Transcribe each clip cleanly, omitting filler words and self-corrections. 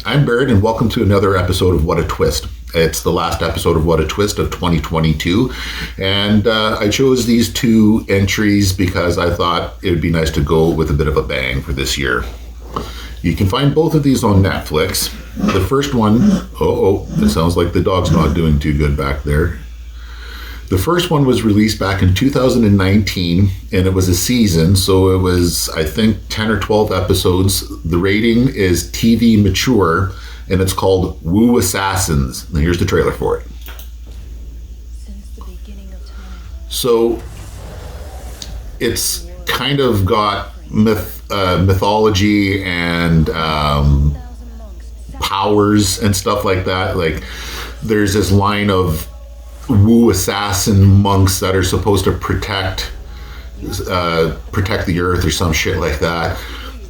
I'm Barrett, and welcome to another episode of What a Twist. It's the last episode of What a Twist of 2022, and I chose these two entries because I thought it would be nice to go with a bit of a bang for this year. You can find both of these on Netflix. The first one, it sounds like the dog's not doing too good back there. The first one was released back in 2019, and it was a season, so it was, I think, 10 or 12 episodes. The rating is TV mature, and it's called Wu Assassins. And here's the trailer for it. Since the beginning of time. So, it's kind of got mythology and powers and stuff like that. Like, there's this line of Wu assassin monks that are supposed to protect the earth or some shit like that,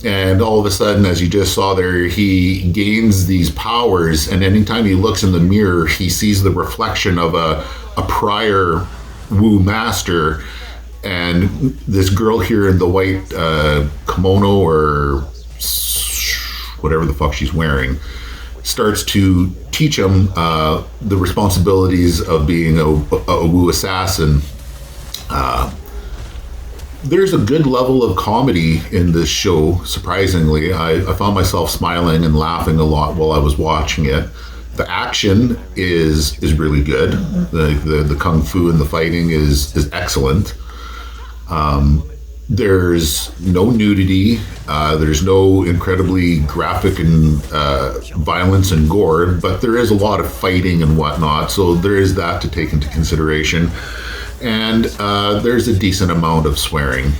and all of a sudden, as you just saw there, he gains these powers, and anytime he looks in the mirror he sees the reflection of a prior Wu master, and this girl here in the white kimono or whatever the fuck she's wearing starts to teach him the responsibilities of being a Wu assassin. There's a good level of comedy in this show, surprisingly. I found myself smiling and laughing a lot while I was watching it. The action is really good. The kung fu and the fighting is excellent. There's no nudity. There's no incredibly graphic and violence and gore, but there is a lot of fighting and whatnot, so there is that to take into consideration. And there's a decent amount of swearing.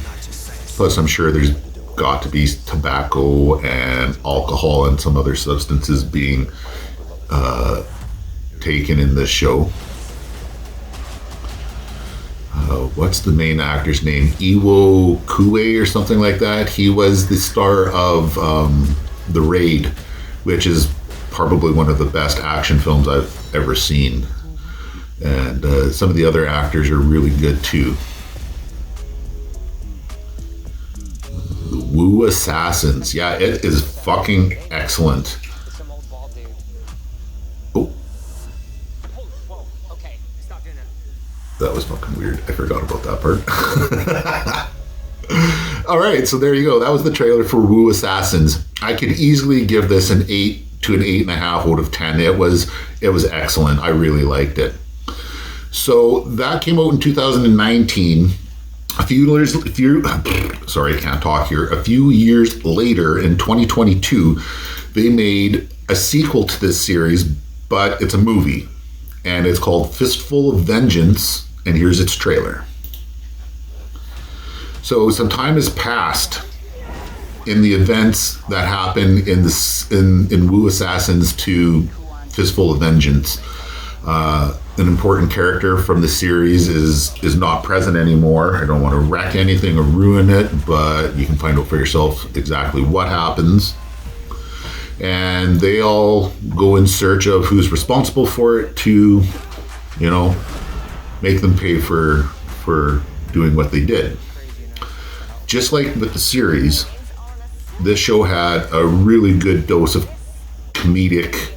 Plus, I'm sure there's got to be tobacco and alcohol and some other substances being taken in this show. What's the main actor's name? Iwo Kuei or something like that. He was the star of The Raid, which is probably one of the best action films I've ever seen. And some of the other actors are really good too. Wu Assassins. Yeah, it is fucking excellent. That was fucking weird. I forgot about that part. All right, so there you go. That was the trailer for Wu Assassins. I could easily give this an 8 to an 8.5 out of 10. It was excellent. I really liked it. So that came out in 2019. A few years later, in 2022, they made a sequel to this series, but it's a movie, and it's called Fistful of Vengeance. And here's its trailer. So some time has passed in the events that happened in Wu Assassins to Fistful of Vengeance. An important character from the series is not present anymore. I don't want to wreck anything or ruin it, but you can find out for yourself exactly what happens. And they all go in search of who's responsible for it to, make them pay for doing what they did. Just like with the series, this show had a really good dose of comedic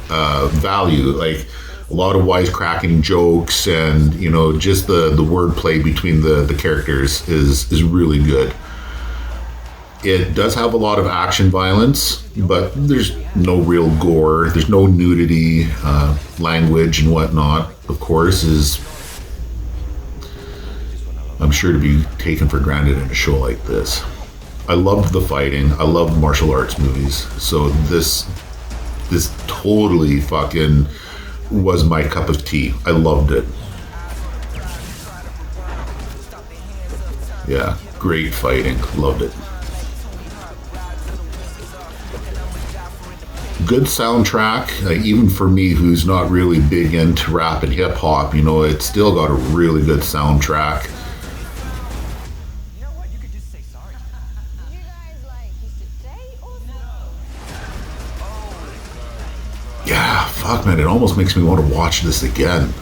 value, like a lot of wisecracking jokes, and just the wordplay between the characters is really good. It does have a lot of action violence, but there's no real gore. There's no nudity. Language and whatnot, of course, is, I'm sure, to be taken for granted in a show like this. I loved the fighting. I loved martial arts movies. So this totally fucking was my cup of tea. I loved it. Yeah, great fighting. Loved it. Good soundtrack, even for me who's not really big into rap and hip hop, it's still got a really good soundtrack. Yeah, fuck man, it almost makes me want to watch this again.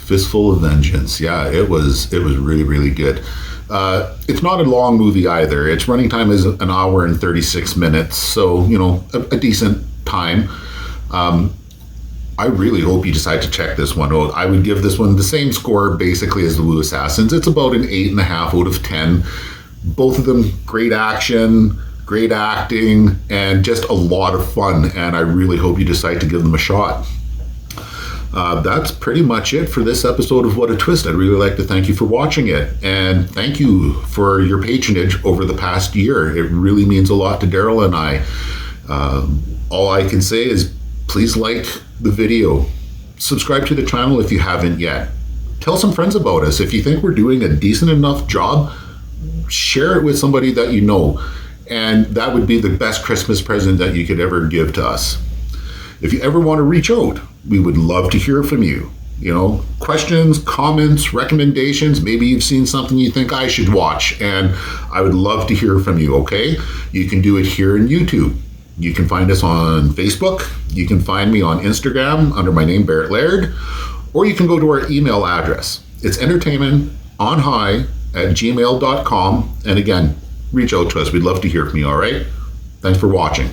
Fistful of Vengeance. Yeah, it was really, really good. It's not a long movie either. Its running time is an hour and 36 minutes, so a decent time. I really hope you decide to check this one out. I would give this one the same score basically as The Wu Assassins. It's about an 8.5 out of 10. Both of them great action, great acting, and just a lot of fun. And I really hope you decide to give them a shot. That's pretty much it for this episode of What a Twist. I'd really like to thank you for watching it. And thank you for your patronage over the past year. It really means a lot to Daryl and I. All I can say is please like the video. Subscribe to the channel if you haven't yet. Tell some friends about us. If you think we're doing a decent enough job, share it with somebody that you know. And that would be the best Christmas present that you could ever give to us. If you ever want to reach out, we would love to hear from you. Questions, comments, recommendations. Maybe you've seen something you think I should watch, and I would love to hear from you, okay? You can do it here in YouTube. You can find us on Facebook. You can find me on Instagram under my name, Barrett Laird, or you can go to our email address. It's entertainmentonhigh@gmail.com. And again, reach out to us. We'd love to hear from you, all right? Thanks for watching.